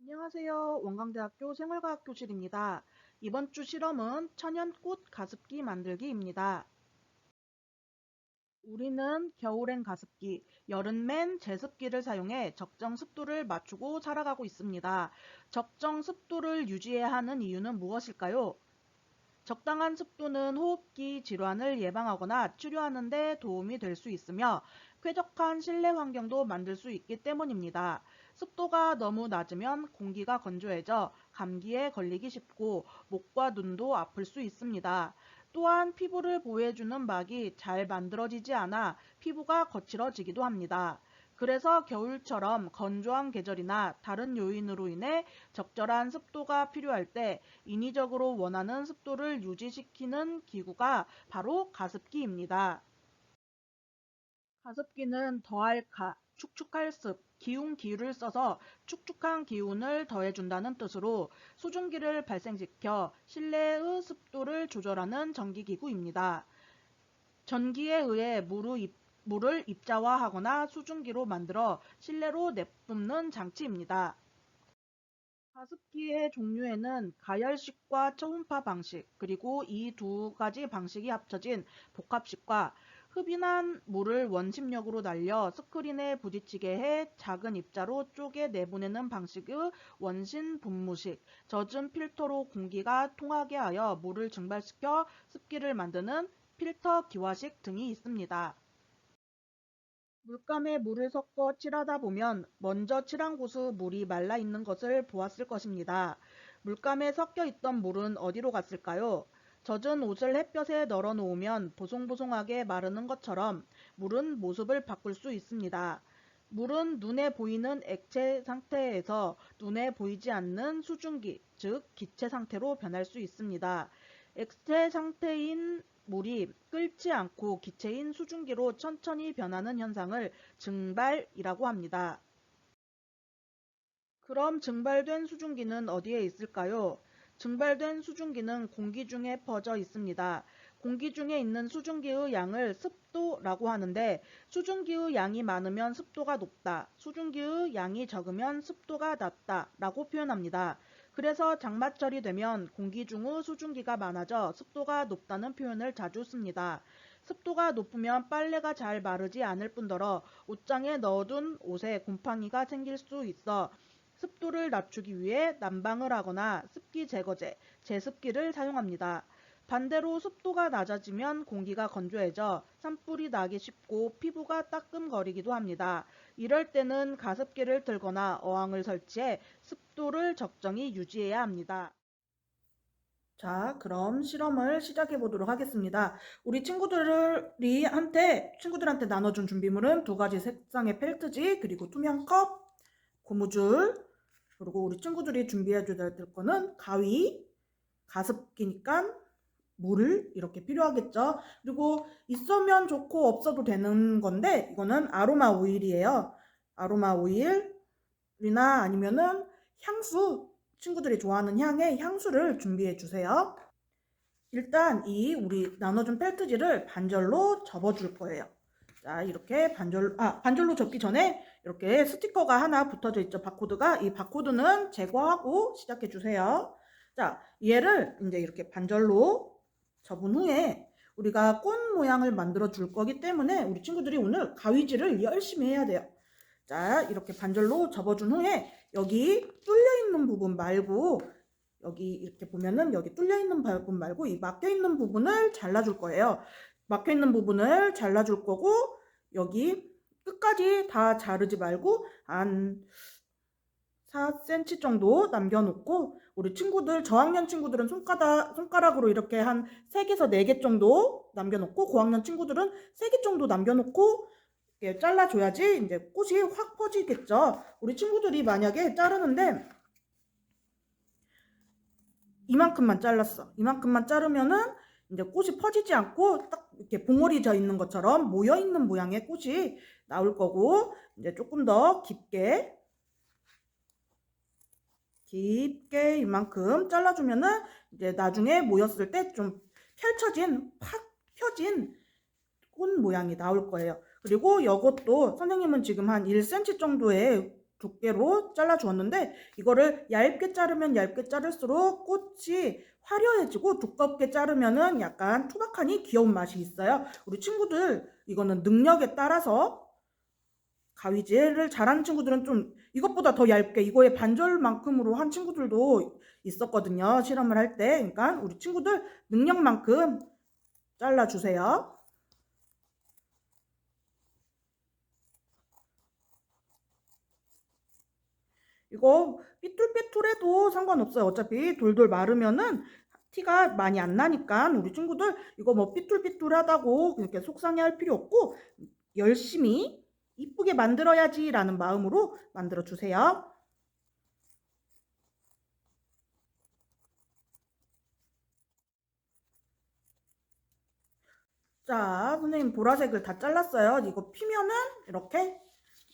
안녕하세요. 원광대학교 생활과학 교실입니다. 이번 주 실험은 천연꽃 가습기 만들기입니다. 우리는 겨울엔 가습기, 여름엔 제습기를 사용해 적정 습도를 맞추고 살아가고 있습니다. 적정 습도를 유지해야 하는 이유는 무엇일까요? 적당한 습도는 호흡기 질환을 예방하거나 치료하는 데 도움이 될 수 있으며 쾌적한 실내 환경도 만들 수 있기 때문입니다. 습도가 너무 낮으면 공기가 건조해져 감기에 걸리기 쉽고 목과 눈도 아플 수 있습니다. 또한 피부를 보호해주는 막이 잘 만들어지지 않아 피부가 거칠어지기도 합니다. 그래서 겨울처럼 건조한 계절이나 다른 요인으로 인해 적절한 습도가 필요할 때 인위적으로 원하는 습도를 유지시키는 기구가 바로 가습기입니다. 가습기는 더할 가, 축축할 습, 기운 기를 써서 축축한 기운을 더해준다는 뜻으로 수증기를 발생시켜 실내의 습도를 조절하는 전기기구입니다. 전기에 의해 물을 입자화하거나 수증기로 만들어 실내로 내뿜는 장치입니다. 가습기의 종류에는 가열식과 초음파 방식, 그리고 이 두 가지 방식이 합쳐진 복합식과 흡인한 물을 원심력으로 날려 스크린에 부딪히게 해 작은 입자로 쪼개 내보내는 방식의 원심 분무식, 젖은 필터로 공기가 통하게 하여 물을 증발시켜 습기를 만드는 필터 기화식 등이 있습니다. 물감에 물을 섞어 칠하다 보면 먼저 칠한 곳의 물이 말라 있는 것을 보았을 것입니다. 물감에 섞여 있던 물은 어디로 갔을까요? 젖은 옷을 햇볕에 널어 놓으면 보송보송하게 마르는 것처럼 물은 모습을 바꿀 수 있습니다. 물은 눈에 보이는 액체 상태에서 눈에 보이지 않는 수증기, 즉 기체 상태로 변할 수 있습니다. 액체 상태인 물이 끓지 않고 기체인 수증기로 천천히 변하는 현상을 증발이라고 합니다. 그럼 증발된 수증기는 어디에 있을까요? 증발된 수증기는 공기 중에 퍼져 있습니다. 공기 중에 있는 수증기의 양을 습도라고 하는데 수증기의 양이 많으면 습도가 높다, 수증기의 양이 적으면 습도가 낮다 라고 표현합니다. 그래서 장마철이 되면 공기 중의 수증기가 많아져 습도가 높다는 표현을 자주 씁니다. 습도가 높으면 빨래가 잘 마르지 않을 뿐더러 옷장에 넣어둔 옷에 곰팡이가 생길 수 있어 습도를 낮추기 위해 난방을 하거나 습기 제거제, 제습기를 사용합니다. 반대로 습도가 낮아지면 공기가 건조해져 산불이 나기 쉽고 피부가 따끔거리기도 합니다. 이럴 때는 가습기를 틀거나 어항을 설치해 습도를 적정히 유지해야 합니다. 자, 그럼 실험을 시작해 보도록 하겠습니다. 우리 친구들한테 나눠준 준비물은 두 가지 색상의 펠트지, 그리고 투명 컵, 고무줄, 그리고 우리 친구들이 준비해 줘야 될 거는 가위, 가습기니까 물 이렇게 필요하겠죠. 그리고 있으면 좋고 없어도 되는 건데 이거는 아로마 오일이에요. 아로마 오일이나 아니면은 향수, 친구들이 좋아하는 향의 향수를 준비해 주세요. 일단 이 우리 나눠준 펠트지를 반절로 접어줄 거예요. 자, 이렇게 반절로 접기 전에 이렇게 스티커가 하나 붙어져 있죠. 바코드가. 이 바코드는 제거하고 시작해 주세요. 자, 얘를 이제 이렇게 반절로 접은 후에 우리가 꽃 모양을 만들어 줄 거기 때문에 우리 친구들이 오늘 가위질을 열심히 해야 돼요. 자, 이렇게 반절로 접어준 후에 여기 뚫려 있는 부분 말고 여기 이렇게 보면은 여기 뚫려 있는 부분 말고 이 막혀 있는 부분을 잘라줄 거예요. 막혀 있는 부분을 잘라줄 거고 여기 끝까지 다 자르지 말고 한 4cm 정도 남겨놓고 우리 친구들 저학년 친구들은 손가락으로 이렇게 한 3개에서 4개 정도 남겨놓고 고학년 친구들은 3개 정도 남겨놓고 이렇게 잘라줘야지 이제 꽃이 확 퍼지겠죠. 우리 친구들이 만약에 자르는데 이만큼만 잘랐어. 이만큼만 자르면은 이제 꽃이 퍼지지 않고 딱 이렇게 봉오리 져 있는 것처럼 모여 있는 모양의 꽃이 나올 거고 이제 조금 더 깊게 이만큼 잘라주면은 이제 나중에 모였을 때 좀 팍 펴진 꽃 모양이 나올 거예요. 그리고 이것도 선생님은 지금 한 1cm 정도의 두께로 잘라 주었는데 이거를 얇게 자르면 얇게 자를수록 꽃이 화려해지고 두껍게 자르면은 약간 투박하니 귀여운 맛이 있어요. 우리 친구들 이거는 능력에 따라서 가위질을 잘하는 친구들은 좀 이것보다 더 얇게 이거의 반절만큼으로 한 친구들도 있었거든요. 실험을 할 때. 그러니까 우리 친구들 능력만큼 잘라주세요. 이거 삐뚤빼뚤해도 상관없어요. 어차피 돌돌 마르면은 티가 많이 안 나니까 우리 친구들 이거 뭐 삐뚤삐뚤하다고 그렇게 속상해할 필요 없고 열심히 이쁘게 만들어야지 라는 마음으로 만들어 주세요. 자, 선생님 보라색을 다 잘랐어요. 이거 피면은 이렇게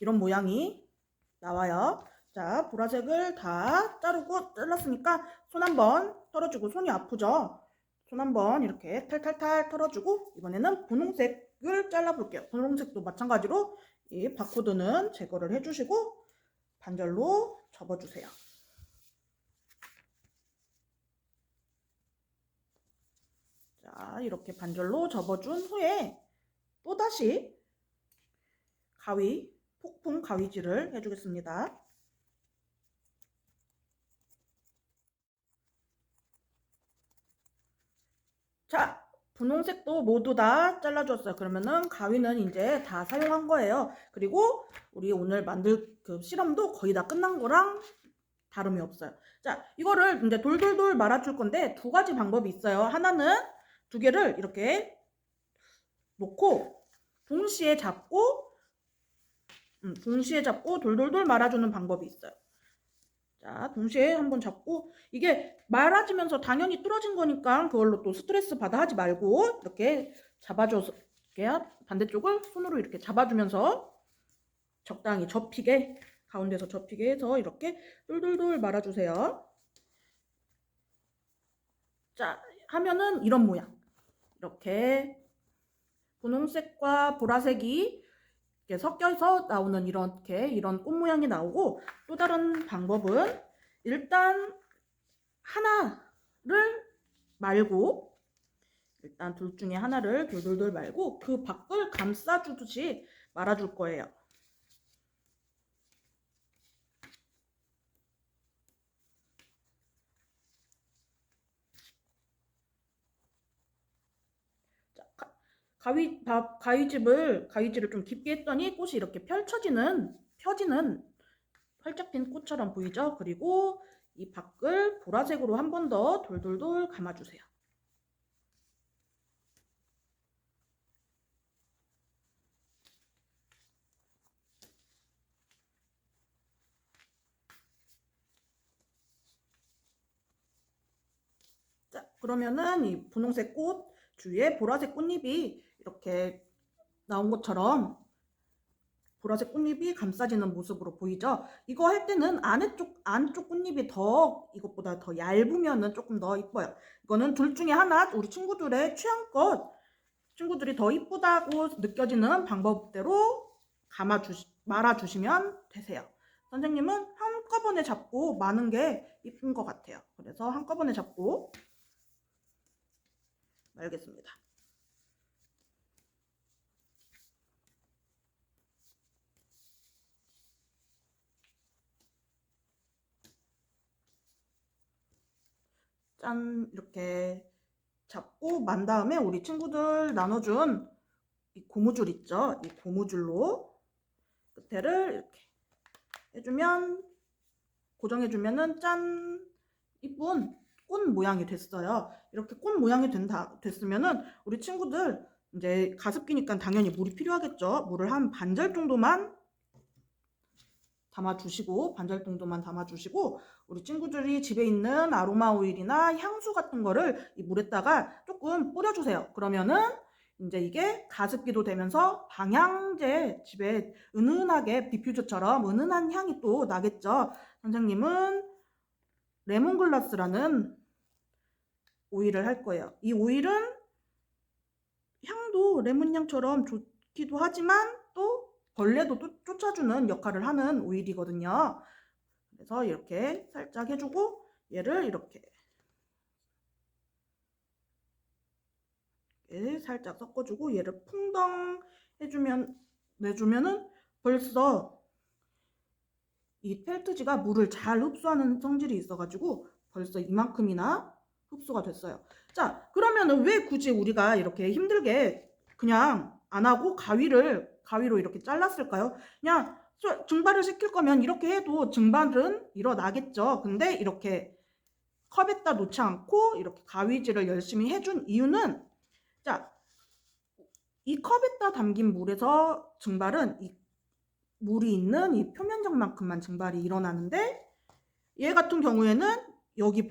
이런 모양이 나와요. 자, 보라색을 다 자르고 잘랐으니까 손 한번 털어주고 손이 아프죠? 손 한번 이렇게 탈탈탈 털어주고 이번에는 분홍색을 잘라볼게요. 분홍색도 마찬가지로 이 바코드는 제거를 해주시고 반절로 접어주세요. 자, 이렇게 반절로 접어준 후에 또다시 폭풍 가위질을 해주겠습니다. 자, 분홍색도 모두 다 잘라줬어요. 그러면은 가위는 이제 다 사용한 거예요. 그리고 우리 오늘 만들 그 실험도 거의 다 끝난 거랑 다름이 없어요. 자, 이거를 이제 돌돌돌 말아줄 건데 두 가지 방법이 있어요. 하나는 두 개를 이렇게 놓고 동시에 잡고 돌돌돌 말아주는 방법이 있어요. 자, 동시에 한번 잡고 이게 말아지면서 당연히 뚫어진 거니까 그걸로 또 스트레스 받아 하지 말고 이렇게 잡아줘서 반대쪽을 손으로 이렇게 잡아주면서 적당히 접히게 가운데서 접히게 해서 이렇게 돌돌돌 말아주세요. 자, 하면은 이런 모양. 이렇게 분홍색과 보라색이 이렇게 섞여서 나오는 이런 꽃 모양이 나오고 또 다른 방법은 일단 하나를 말고 일단 둘 중에 하나를 돌돌돌 말고 그 밖을 감싸주듯이 말아줄 거예요. 가위질을 좀 깊게 했더니 꽃이 이렇게 펴지는 활짝 핀 꽃처럼 보이죠? 그리고 이 밖을 보라색으로 한 번 더 돌돌돌 감아주세요. 자, 그러면은 이 분홍색 꽃 주위에 보라색 꽃잎이 이렇게 나온 것처럼 보라색 꽃잎이 감싸지는 모습으로 보이죠? 이거 할 때는 안쪽 꽃잎이 이것보다 더 얇으면은 조금 더 이뻐요. 이거는 둘 중에 하나 우리 친구들의 취향껏 친구들이 더 이쁘다고 느껴지는 방법대로 말아주시면 되세요. 선생님은 한꺼번에 잡고 마는 게 이쁜 것 같아요. 그래서 한꺼번에 잡고 말겠습니다. 짠, 이렇게 잡고 만 다음에 우리 친구들 나눠준 이 고무줄 있죠? 이 고무줄로 끝에를 이렇게 해주면 고정해주면은 짠, 이쁜 꽃 모양이 됐어요. 이렇게 꽃 모양이 됐으면은 우리 친구들 이제 가습기니까 당연히 물이 필요하겠죠. 물을 한 반절 정도만 담아주시고 우리 친구들이 집에 있는 아로마 오일이나 향수 같은 거를 이 물에다가 조금 뿌려주세요. 그러면은 이제 이게 가습기도 되면서 방향제 집에 은은하게 디퓨저처럼 은은한 향이 또 나겠죠. 선생님은 레몬글라스라는 오일을 할 거예요. 이 오일은 향도 레몬향처럼 좋기도 하지만 또 벌레도 쫓아주는 역할을 하는 오일이거든요. 그래서 이렇게 살짝 해주고 얘를 이렇게 살짝 섞어주고 얘를 풍덩 내주면은 벌써 이 펠트지가 물을 잘 흡수하는 성질이 있어가지고 벌써 이만큼이나 흡수가 됐어요. 자, 그러면은 왜 굳이 우리가 이렇게 힘들게 그냥 안 하고 가위로 이렇게 잘랐을까요? 그냥 증발을 시킬 거면 이렇게 해도 증발은 일어나겠죠. 근데 이렇게 컵에다 놓지 않고 이렇게 가위질을 열심히 해준 이유는, 자, 이 컵에다 담긴 물에서 증발은 이 물이 있는 이 표면적만큼만 증발이 일어나는데, 얘 같은 경우에는 여기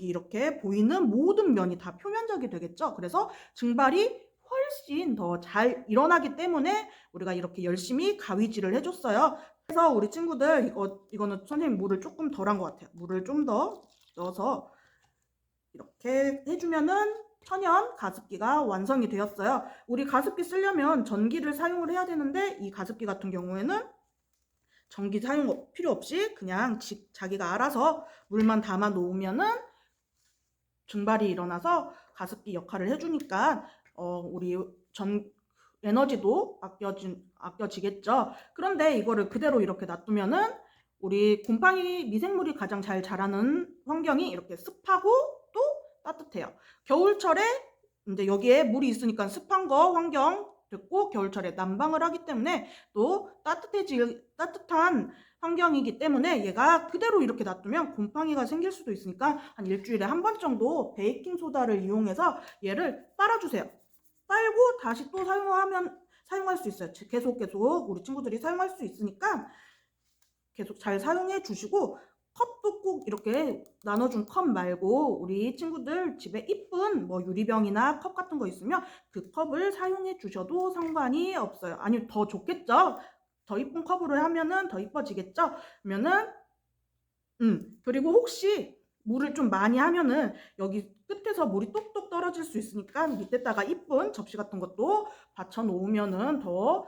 이렇게 보이는 모든 면이 다 표면적이 되겠죠. 그래서 증발이 훨씬 더 잘 일어나기 때문에 우리가 이렇게 열심히 가위질을 해줬어요. 그래서 우리 친구들 이거는 선생님 물을 조금 덜한 것 같아요. 물을 좀 더 넣어서 이렇게 해주면은 천연 가습기가 완성이 되었어요. 우리 가습기 쓰려면 전기를 사용을 해야 되는데 이 가습기 같은 경우에는 전기 사용 필요 없이 그냥 자기가 알아서 물만 담아 놓으면은 증발이 일어나서 가습기 역할을 해주니까 우리 에너지도 아껴지겠죠. 그런데 이거를 그대로 이렇게 놔두면은 우리 곰팡이 미생물이 가장 잘 자라는 환경이 이렇게 습하고 또 따뜻해요. 겨울철에 이제 여기에 물이 있으니까 습한 거 환경 됐고, 겨울철에 난방을 하기 때문에 또 따뜻한 환경이기 때문에 얘가 그대로 이렇게 놔두면 곰팡이가 생길 수도 있으니까 한 일주일에 한 번 정도 베이킹소다를 이용해서 얘를 빨아주세요. 빨고 다시 또 사용할 수 있어요. 계속 우리 친구들이 사용할 수 있으니까 계속 잘 사용해 주시고, 컵도 꼭 이렇게 나눠준 컵 말고 우리 친구들 집에 이쁜 뭐 유리병이나 컵 같은 거 있으면 그 컵을 사용해 주셔도 상관이 없어요. 아니, 더 좋겠죠? 더 이쁜 컵으로 하면은 더 이뻐지겠죠? 그러면은 그리고 혹시 물을 좀 많이 하면은 여기 끝에서 물이 똑똑 떨어질 수 있으니까 밑에다가 이쁜 접시 같은 것도 받쳐 놓으면은 더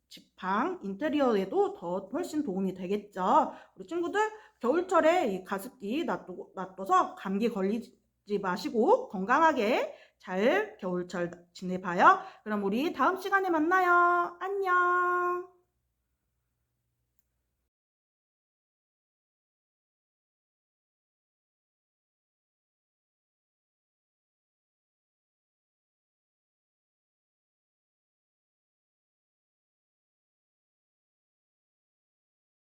집방 인테리어에도 더 훨씬 도움이 되겠죠. 우리 친구들 겨울철에 이 가습기 놔둬서 감기 걸리지 마시고 건강하게 잘 겨울철 지내봐요. 그럼 우리 다음 시간에 만나요. 안녕.